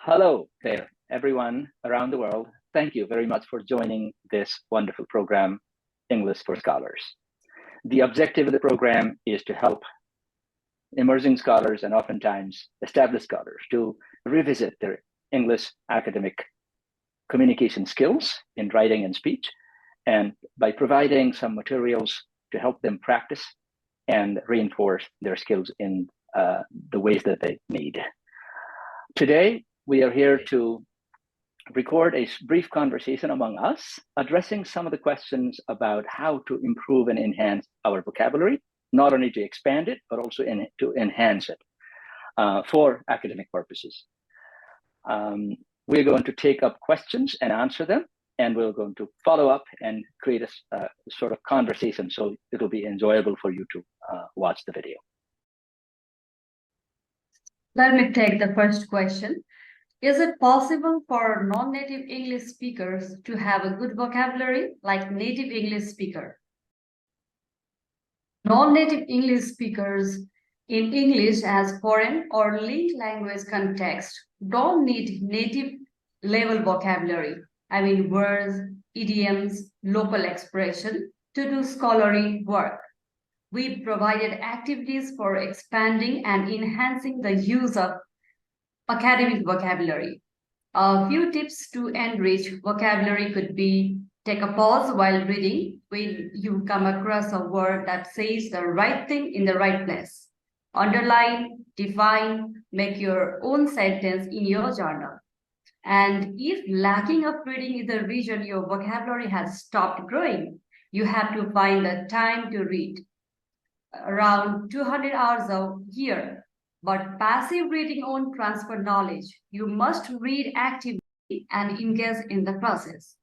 Hello there, everyone around the world. Thank you very much for joining this wonderful program, English for Scholars. The objective of the program is to help emerging scholars and oftentimes established scholars to revisit their English academic communication skills in writing and speech, and by providing some materials to help them practice and reinforce their skills in the ways that they need. Today, we are here to record a brief conversation among us, addressing some of the questions about how to improve and enhance our vocabulary, not only to expand it, but also to enhance it for academic purposes. We're going to take up questions and answer them, and we're going to follow up and create a sort of conversation, so it'll be enjoyable for you to watch the video. Let me take the first question. Is it possible for non-native English speakers to have a good vocabulary like native English speaker? Non-native English speakers in English as foreign or linked language context don't need native level vocabulary. I mean words, idioms, local expression to do scholarly work. We provided activities for expanding and enhancing the use of academic vocabulary. A few tips to enrich vocabulary could be: take a pause while reading when you come across a word that says the right thing in the right place. Underline, define, make your own sentence in your journal. And if lacking of reading is the reason your vocabulary has stopped growing, you have to find the time to read. Around 200 hours a year. But passive reading won't transfer knowledge. You must read actively and engage in the process.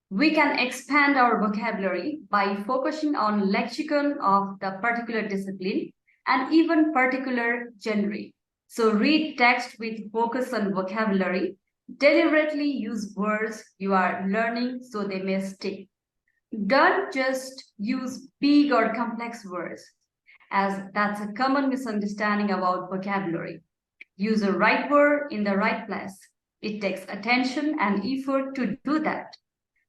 We can expand our vocabulary by focusing on lexicon of the particular discipline and even particular genre. So read text with focus on vocabulary. Deliberately use words you are learning so they may stick. Don't just use big or complex words, as that's a common misunderstanding about vocabulary. Use the right word in the right place. It takes attention and effort to do that.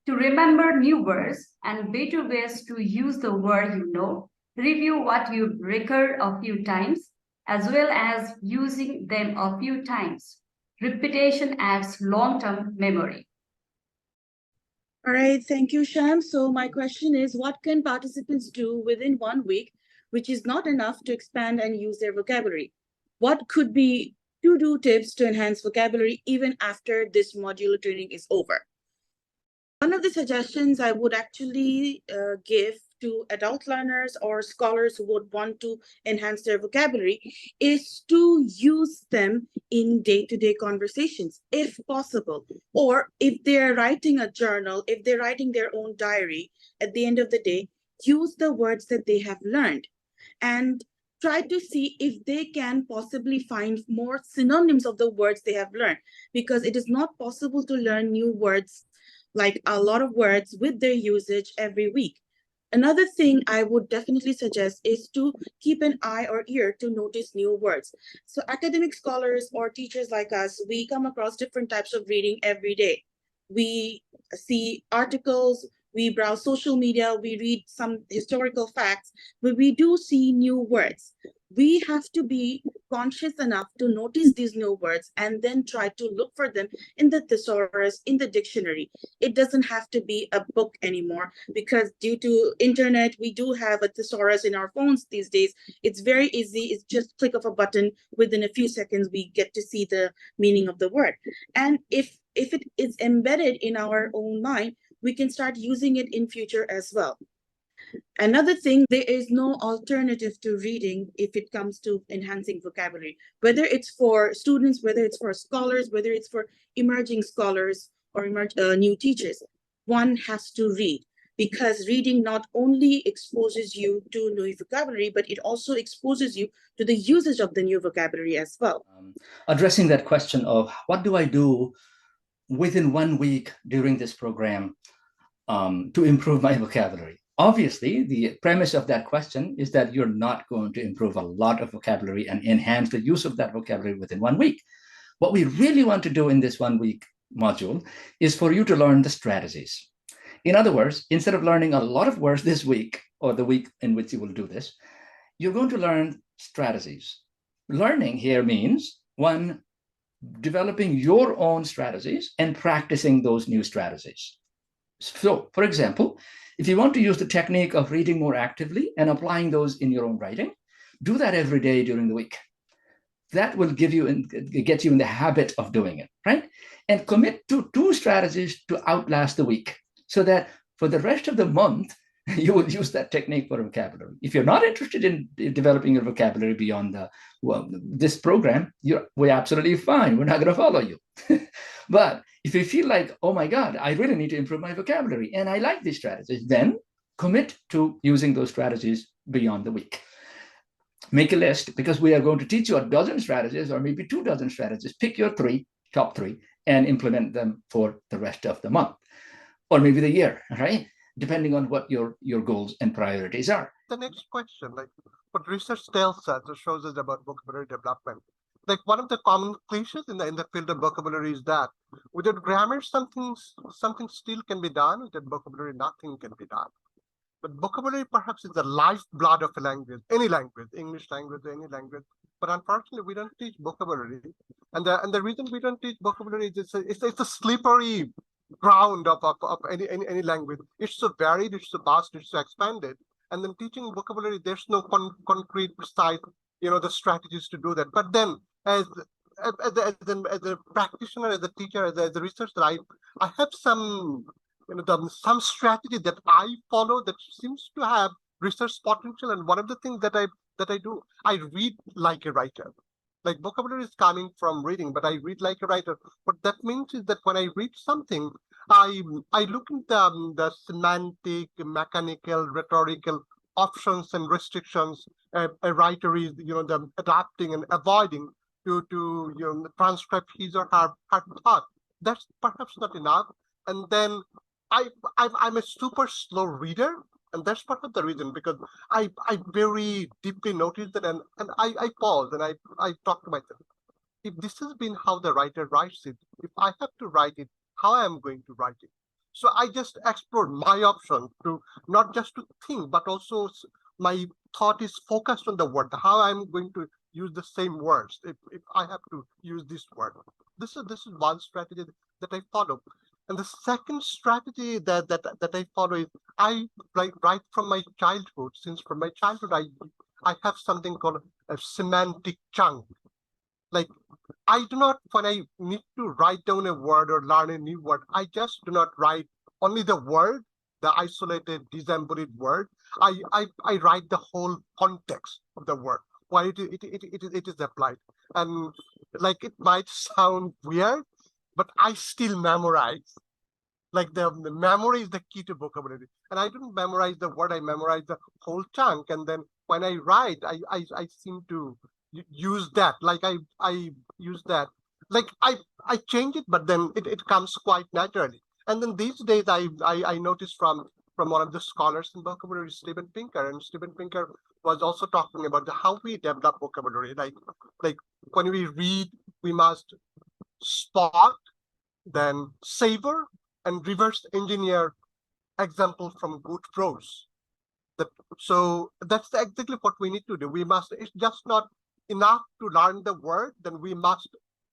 To remember new words and better ways to use the word you know, review what you've recurred a few times, as well as using them a few times. Repetition adds long-term memory. All right, thank you, Shyam. So my question is, what can participants do within 1 week, which is not enough to expand and use their vocabulary? What could be to-do tips to enhance vocabulary even after this module training is over? One of the suggestions I would actually give to adult learners or scholars who would want to enhance their vocabulary is to use them in day-to-day conversations, if possible. Or if they're writing a journal, if they're writing their own diary, at the end of the day, use the words that they have learned and try to see if they can possibly find more synonyms of the words they have learned, because it is not possible to learn new words, like a lot of words, with their usage every week. Another thing I would definitely suggest is to keep an eye or ear to notice new words. So academic scholars or teachers like us, we come across different types of reading every day. We see articles, we browse social media, we read some historical facts, but we do see new words. We have to be conscious enough to notice these new words and then try to look for them in the thesaurus, in the dictionary. It doesn't have to be a book anymore, because due to internet, we do have a thesaurus in our phones these days. It's very easy. It's just click of a button. Within a few seconds, we get to see the meaning of the word. And if it is embedded in our own mind, we can start using it in future as well. Another thing, there is no alternative to reading if it comes to enhancing vocabulary, whether it's for students, whether it's for scholars, whether it's for emerging scholars or new teachers. One has to read, because reading not only exposes you to new vocabulary, but it also exposes you to the usage of the new vocabulary as well. Addressing that question of what do I do within 1 week during this program to improve my vocabulary? Obviously, the premise of that question is that you're not going to improve a lot of vocabulary and enhance the use of that vocabulary within 1 week. What we really want to do in this 1 week module is for you to learn the strategies. In other words, instead of learning a lot of words this week or the week in which you will do this, you're going to learn strategies. Learning here means, one, developing your own strategies and practicing those new strategies. So, for example, if you want to use the technique of reading more actively and applying those in your own writing, do that every day during the week. That will give you and get you in the habit of doing it, right? And commit to 2 strategies to outlast the week, so that for the rest of the month, you will use that technique for vocabulary. If you're not interested in developing your vocabulary beyond this program, we're absolutely fine. We're not going to follow you. But if you feel like, oh my God, I really need to improve my vocabulary and I like these strategies, then commit to using those strategies beyond the week. Make a list, because we are going to teach you a dozen strategies or maybe 2 dozen strategies. Pick your top three, and implement them for the rest of the month or maybe the year, right? Depending on what your goals and priorities are. The next question, like what research tells us or shows us about vocabulary development. Like one of the common cliches in the field of vocabulary is that without grammar, something still can be done. Without vocabulary, nothing can be done. But vocabulary perhaps is the lifeblood of a language, any language, English language, any language. But unfortunately, we don't teach vocabulary. And the reason we don't teach vocabulary is it's a slippery ground of any language. It's so varied, it's so vast, it's so expanded. And then teaching vocabulary, there's no concrete, precise, the strategies to do that. But then as a practitioner, as a teacher, as a researcher, I have some strategy that I follow that seems to have research potential. And one of the things that I do, I read like a writer. Like vocabulary is coming from reading, but I read like a writer. What that means is that when I read something, I look at the semantic, mechanical, rhetorical options and restrictions a writer is, the adapting and avoiding to transcribe his or her thought. That's perhaps not enough. And then I'm a super slow reader, and that's part of the reason, because I very deeply notice that, and I pause and I talk to myself. If this has been how the writer writes it, if I have to write it, how I am going to write it. So I just explore my option to not just to think, but also my thought is focused on the word, how I'm going to use the same words if I have to use this word. This is one strategy that I follow. And the second strategy that I follow is I write from my childhood. Since from my childhood, I have something called a semantic chunk. Like I do not, when I need to write down a word or learn a new word, I just do not write only the word, the isolated, disembodied word. I write the whole context of the word, why it is applied. And like it might sound weird, but I still memorize. Like the memory is the key to vocabulary. And I don't memorize the word, I memorize the whole chunk. And then when I write, I seem to use that. Like I use that. Like I change it, but then it comes quite naturally. And then these days I noticed from one of the scholars in vocabulary, Steven Pinker, and Steven Pinker was also talking about how we develop vocabulary. Like when we read, we must spot, then savor, and reverse engineer examples from good prose. So that's exactly what we need to do. It's just not enough to learn the word, then we must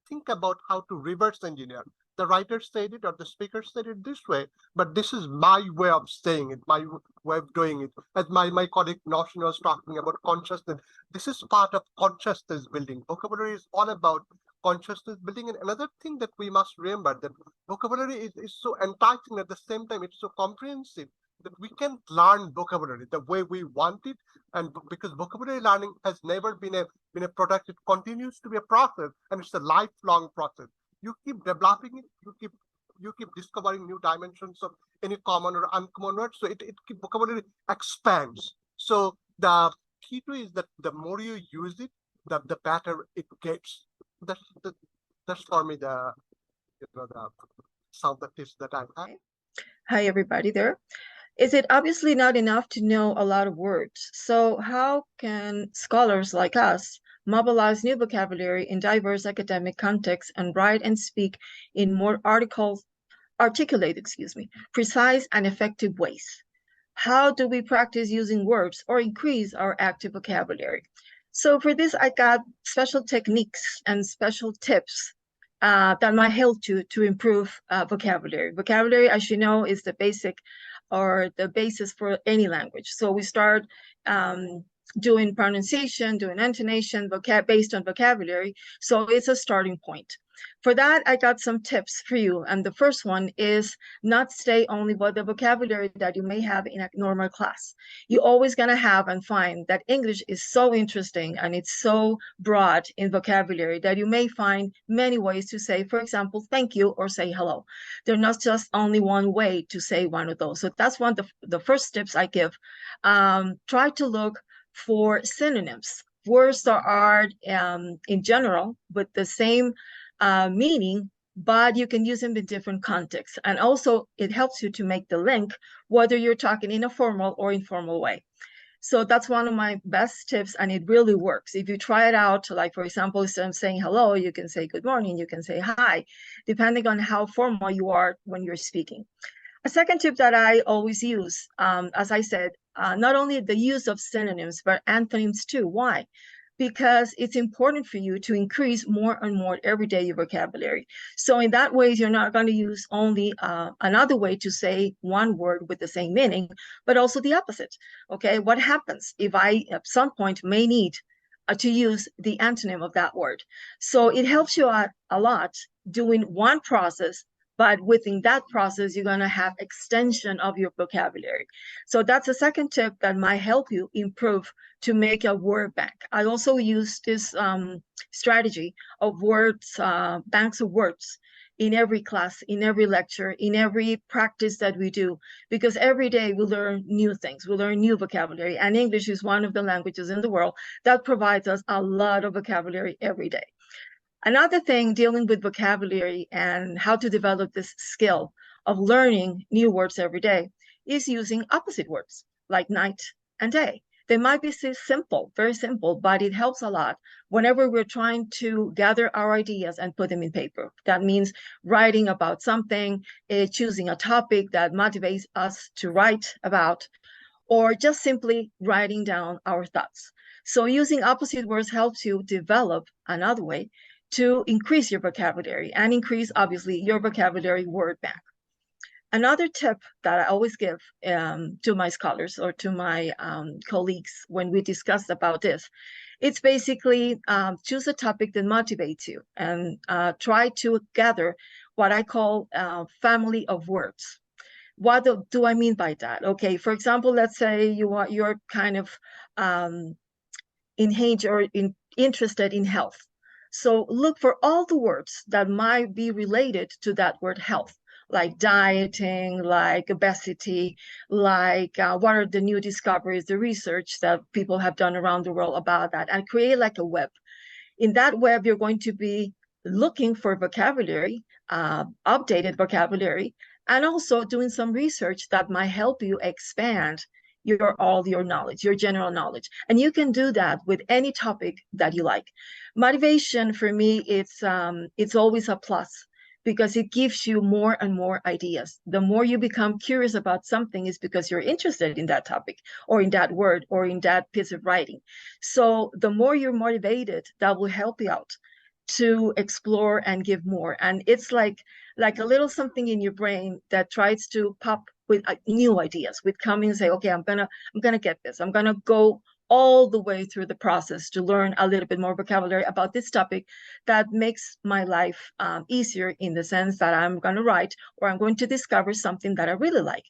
think about how to reverse engineer. The writer said it or the speaker said it this way, but this is my way of saying it, my way of doing it. As my colleague Nausheen was talking about consciousness, this is part of consciousness building. Vocabulary is all about consciousness building. And another thing that we must remember, that vocabulary is so enticing, at the same time it's so comprehensive that we can learn vocabulary the way we want it. And because vocabulary learning has never been a product, it continues to be a process, and it's a lifelong process. You keep developing it, you keep discovering new dimensions of any common or uncommon word. So vocabulary expands. So the key to is that the more you use it, the better it gets. That's for me some of the tips that I have. Hi everybody there. Is it obviously not enough to know a lot of words? So how can scholars like us mobilize new vocabulary in diverse academic contexts, and write and speak in more articulated, precise and effective ways. How do we practice using words or increase our active vocabulary? So for this, I got special techniques and special tips that might help you to improve vocabulary. Vocabulary, as you know, is the basic or the basis for any language. So we start doing pronunciation, doing intonation, based on vocabulary. So it's a starting point. For that, I got some tips for you. And the first one is not stay only with the vocabulary that you may have in a normal class. You're always going to have and find that English is so interesting and it's so broad in vocabulary that you may find many ways to say, for example, thank you or say hello. There's not just only one way to say one of those. So that's one of the first tips I give. Try to look for synonyms, words that are in general with the same meaning, but you can use them in different contexts. And also it helps you to make the link, whether you're talking in a formal or informal way. So that's one of my best tips, and it really works. If you try it out, like for example, instead of saying hello, you can say good morning, you can say hi, depending on how formal you are when you're speaking. A second tip that I always use, as I said, not only the use of synonyms, but antonyms too. Why? Because it's important for you to increase more and more every day your vocabulary. So in that way, you're not going to use only another way to say one word with the same meaning, but also the opposite. Okay, what happens if I at some point may need to use the antonym of that word? So it helps you out a lot doing one process, but within that process, you're going to have extension of your vocabulary. So that's a second tip that might help you improve to make a word bank. I also use this strategy of words, banks of words in every class, in every lecture, in every practice that we do, because every day we learn new things, we learn new vocabulary, and English is one of the languages in the world that provides us a lot of vocabulary every day. Another thing dealing with vocabulary and how to develop this skill of learning new words every day is using opposite words like night and day. They might be simple, very simple, but it helps a lot whenever we're trying to gather our ideas and put them in paper. That means writing about something, choosing a topic that motivates us to write about, or just simply writing down our thoughts. So using opposite words helps you develop another way to increase your vocabulary and increase, obviously, your vocabulary word bank. Another tip that I always give to my scholars or to my colleagues when we discuss about this, it's basically choose a topic that motivates you and try to gather what I call a family of words. What do I mean by that? Okay, for example, let's say you're kind of interested in health. So look for all the words that might be related to that word health, like dieting, like obesity, like what are the new discoveries, the research that people have done around the world about that, and create like a web. In that web, you're going to be looking for vocabulary, updated vocabulary, and also doing some research that might help you expand all your knowledge, your general knowledge. And you can do that with any topic that you like. Motivation for me, it's always a plus because it gives you more and more ideas. The more you become curious about something is because you're interested in that topic or in that word or in that piece of writing. So the more you're motivated, that will help you out to explore and give more. And it's like a little something in your brain that tries to pop with new ideas, with coming and say, okay, I'm gonna get this. I'm gonna go all the way through the process to learn a little bit more vocabulary about this topic that makes my life easier in the sense that I'm gonna write or I'm going to discover something that I really like.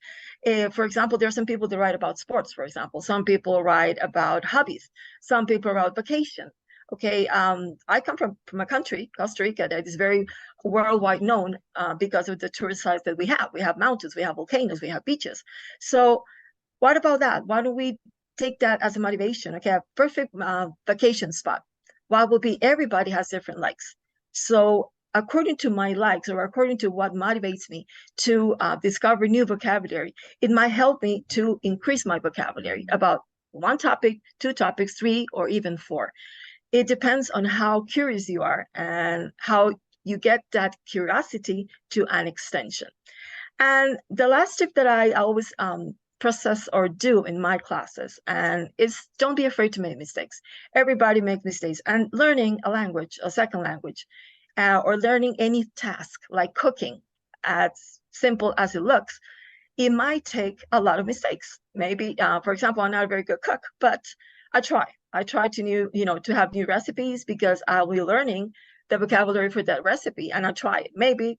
For example, there are some people that write about sports, for example. Some people write about hobbies. Some people write vacation. Okay, I come from a country, Costa Rica, that is very worldwide known because of the tourist sites that we have. We have mountains, we have volcanoes, we have beaches. So what about that? Why don't we take that as a motivation? Okay, a perfect vacation spot. What will be, everybody has different likes. So according to my likes or according to what motivates me to discover new vocabulary, it might help me to increase my vocabulary about one topic, two topics, three, or even four. It depends on how curious you are and how you get that curiosity to an extension. And the last tip that I always process or do in my classes and is don't be afraid to make mistakes. Everybody makes mistakes, and learning a language, a second language, or learning any task like cooking, as simple as it looks, it might take a lot of mistakes. Maybe, for example, I'm not a very good cook, but I try. I try to to have new recipes because I'll be learning the vocabulary for that recipe, and I try it. Maybe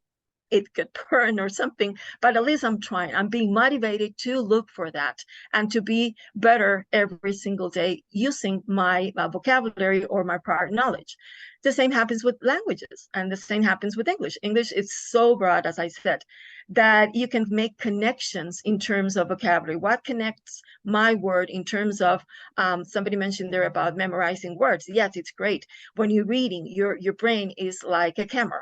it could burn or something, but at least I'm trying. I'm being motivated to look for that and to be better every single day using my vocabulary or my prior knowledge. The same happens with languages, and the same happens with English. English is so broad, as I said, that you can make connections in terms of vocabulary. What connects my word in terms of, somebody mentioned there about memorizing words. Yes, it's great. When you're reading, your brain is like a camera.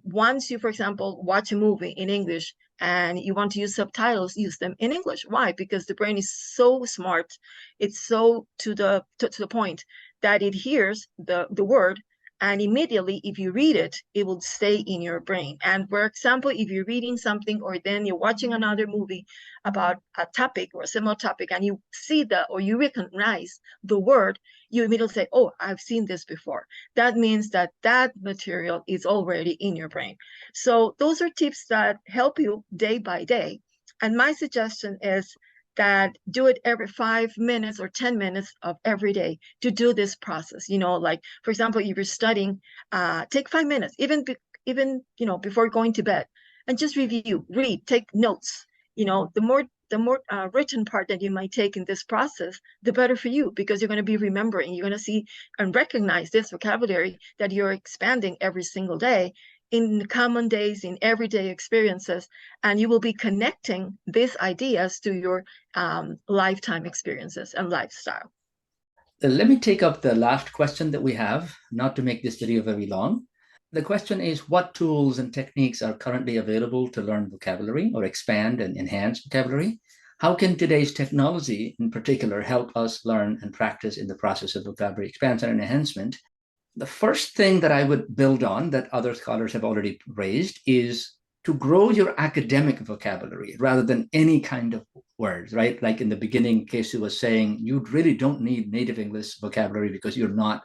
Once you, for example, watch a movie in English and you want to use subtitles, use them in English. Why? Because the brain is so smart. It's so to the point that it hears the word, and immediately if you read it, it will stay in your brain. And for example, if you're reading something or then you're watching another movie about a topic or a similar topic, and you see or you recognize the word, you immediately say, oh, I've seen this before. That means that that material is already in your brain. So those are tips that help you day by day. And my suggestion is that do it every 5 minutes or 10 minutes of every day to do this process. Like, for example, if you're studying, take 5 minutes, even before going to bed, and just review, read, take notes. The more written part that you might take in this process, the better for you, because you're going to be remembering, you're going to see and recognize this vocabulary that you're expanding every single day in common days, in everyday experiences, and you will be connecting these ideas to your lifetime experiences and lifestyle. Let me take up the last question that we have, not to make this video very long. The question is, what tools and techniques are currently available to learn vocabulary or expand and enhance vocabulary? How can today's technology in particular help us learn and practice in the process of vocabulary expansion and enhancement? The first thing that I would build on that other scholars have already raised is to grow your academic vocabulary rather than any kind of words, right? Like in the beginning, Casey was saying, you really don't need native English vocabulary because you're not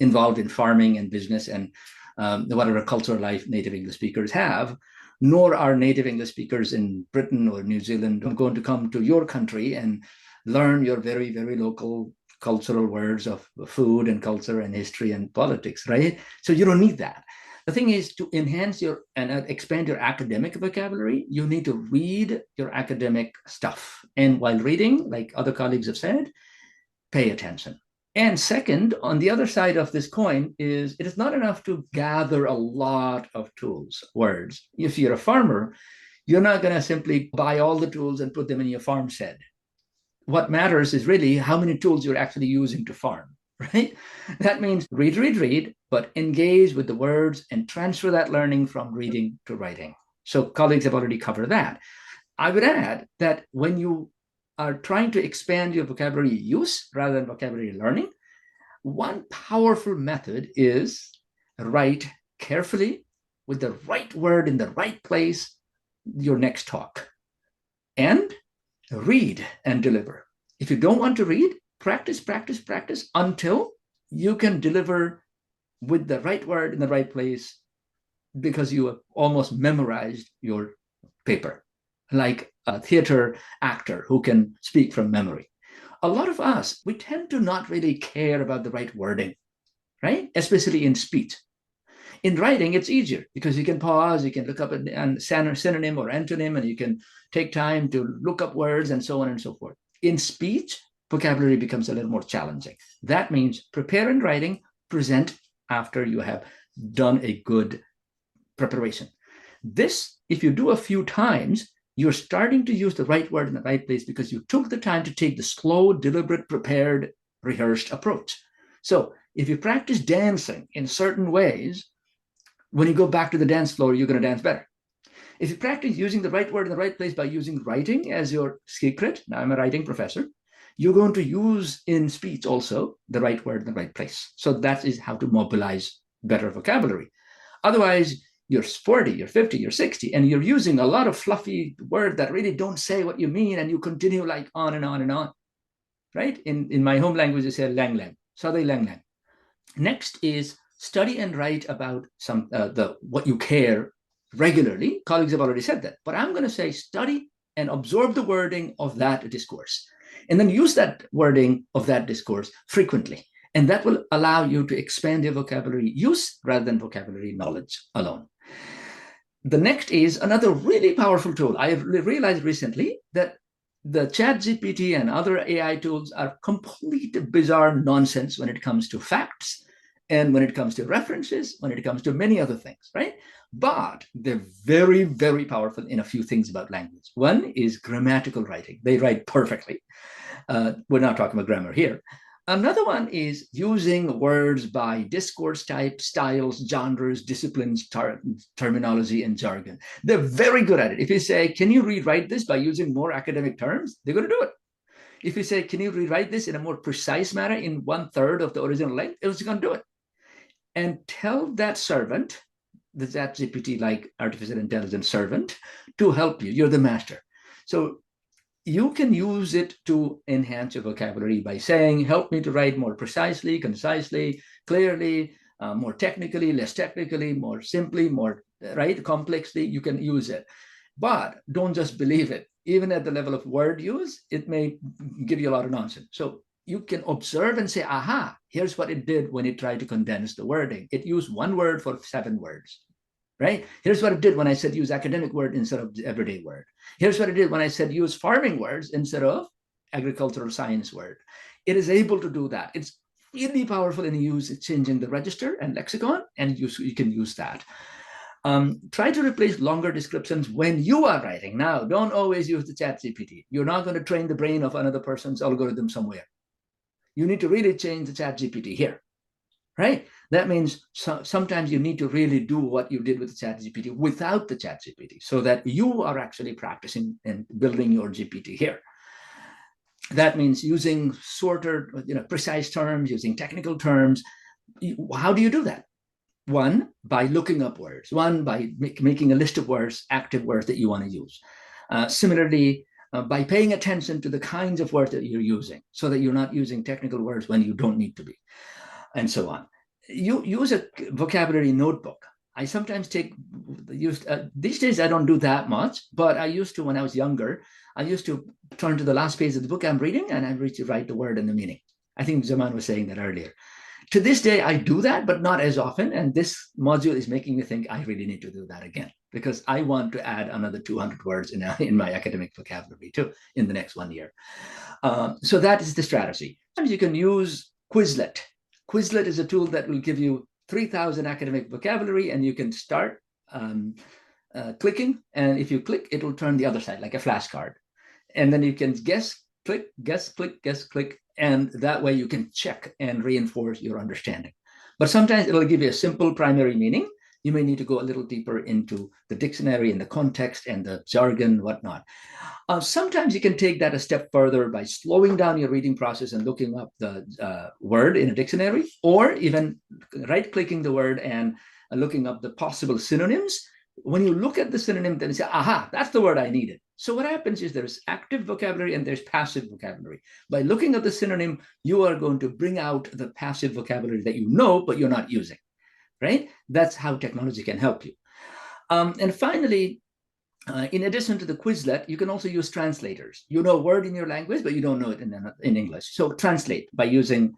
involved in farming and business and whatever cultural life native English speakers have, nor are native English speakers in Britain or New Zealand going to come to your country and learn your very, very local cultural words of food and culture and history and politics, right? So you don't need that. The thing is, to enhance your and expand your academic vocabulary, you need to read your academic stuff. And while reading, like other colleagues have said, pay attention. And second, on the other side of this coin is it is not enough to gather a lot of tools, words. If you're a farmer, you're not going to simply buy all the tools and put them in your farm shed. What matters is really how many tools you're actually using to farm, right? That means read, but engage with the words and transfer that learning from reading to writing. So colleagues have already covered that. I would add that when you are trying to expand your vocabulary use rather than vocabulary learning, one powerful method is write carefully with the right word in the right place your next talk, and read and deliver. If you don't want to read, practice until you can deliver with the right word in the right place because you have almost memorized your paper, like a theater actor who can speak from memory. A lot of us, we tend to not really care about the right wording, right? Especially in speech. In writing, it's easier because you can pause, you can look up a synonym or antonym, and you can take time to look up words and so on and so forth. In speech, vocabulary becomes a little more challenging. That means prepare in writing, present after you have done a good preparation. This, if you do a few times, you're starting to use the right word in the right place because you took the time to take the slow, deliberate, prepared, rehearsed approach. So if you practice dancing in certain ways, when you go back to the dance floor, you're going to dance better. If you practice using the right word in the right place by using writing as your secret, now I'm a writing professor, you're going to use in speech also the right word in the right place. So that is how to mobilize better vocabulary. Otherwise, you're 40, you're 50, you're 60, and you're using a lot of fluffy words that really don't say what you mean, and you continue like on and on and on, right? In my home language, you say lang lang, sadai lang lang. Next is study and write about some what you care regularly. Colleagues have already said that, but I'm going to say study and absorb the wording of that discourse, and then use that wording of that discourse frequently. And that will allow you to expand your vocabulary use rather than vocabulary knowledge alone. The next is another really powerful tool. I have realized recently that the ChatGPT and other AI tools are complete bizarre nonsense when it comes to facts and when it comes to references, when it comes to many other things, right? But they're very, very powerful in a few things about language. One is grammatical writing. They write perfectly. We're not talking about grammar here. Another one is using words by discourse type, styles, genres, disciplines, terminology, and jargon. They're very good at it. If you say, can you rewrite this by using more academic terms? They're going to do it. If you say, can you rewrite this in a more precise manner in 1/3 of the original length? It's going to do it. And tell that servant, the ChatGPT-like artificial intelligence servant, to help you. You're the master. So you can use it to enhance your vocabulary by saying, help me to write more precisely, concisely, clearly, more technically, less technically, more simply, more complexly. You can use it. But don't just believe it. Even at the level of word use, it may give you a lot of nonsense. So you can observe and say, aha, here's what it did when it tried to condense the wording. It used one word for 7 words. Right? Here's what it did when I said use academic word instead of everyday word. Here's what it did when I said use farming words instead of agricultural science word. It is able to do that. It's really powerful in use. It's changing the register and lexicon, and you can use that. Try to replace longer descriptions when you are writing. Now, don't always use the ChatGPT. You're not going to train the brain of another person's algorithm somewhere. You need to really change the ChatGPT here. Right? That means sometimes you need to really do what you did with the ChatGPT without the ChatGPT, so that you are actually practicing and building your GPT here. That means using shorter, precise terms, using technical terms. How do you do that? One, by looking up words. One, by making a list of words, active words that you want to use. Similarly, by paying attention to the kinds of words that you're using, so that you're not using technical words when you don't need to be, and so on. You use a vocabulary notebook. I sometimes these days I don't do that much, but I used to when I was younger. I used to turn to the last page of the book I'm reading, and I used to write the word and the meaning. I think Zaman was saying that earlier. To this day, I do that, but not as often. And this module is making me think I really need to do that again, because I want to add another 200 words in my academic vocabulary too in the next 1 year. So that is the strategy. Sometimes you can use Quizlet. Quizlet is a tool that will give you 3,000 academic vocabulary, and you can start clicking. And if you click, it will turn the other side like a flashcard. And then you can guess, click, guess, click, guess, click. And that way you can check and reinforce your understanding. But sometimes it'll give you a simple primary meaning. You may need to go a little deeper into the dictionary and the context and the jargon, whatnot. Sometimes you can take that a step further by slowing down your reading process and looking up the word in a dictionary, or even right-clicking the word and looking up the possible synonyms. When you look at the synonym, then you say, aha, that's the word I needed. So what happens is there's active vocabulary and there's passive vocabulary. By looking at the synonym, you are going to bring out the passive vocabulary that you know, but you're not using, right? That's how technology can help you. And finally, in addition to the Quizlet, you can also use translators. You know a word in your language, but you don't know it in English. So translate by using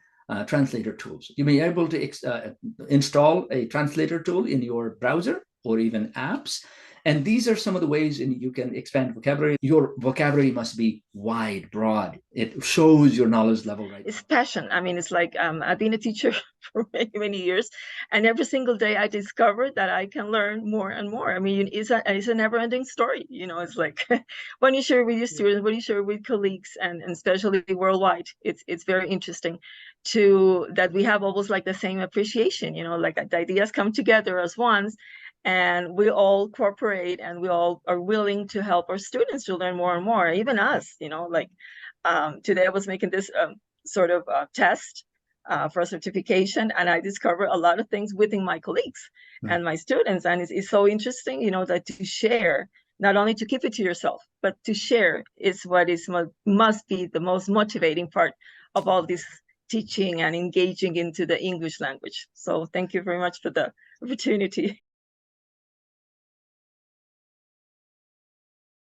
translator tools. You may be able to install a translator tool in your browser or even apps. And these are some of the ways you can expand vocabulary. Your vocabulary must be wide, broad. It shows your knowledge level, right? It's passion. I mean, it's like I've been a teacher for many, many years, and every single day I discover that I can learn more and more. I mean, it's a never-ending story. It's like when you share with your students, when you share with colleagues, and especially worldwide, it's very interesting that we have almost like the same appreciation. Like the ideas come together as ones. And we all cooperate, and we all are willing to help our students to learn more and more, even us, like today I was making this sort of test for certification, and I discovered a lot of things within my colleagues and my students, and it's so interesting, you know, that to share, not only to keep it to yourself, but to share is what is must be the most motivating part of all this teaching and engaging into the English language. So thank you very much for the opportunity.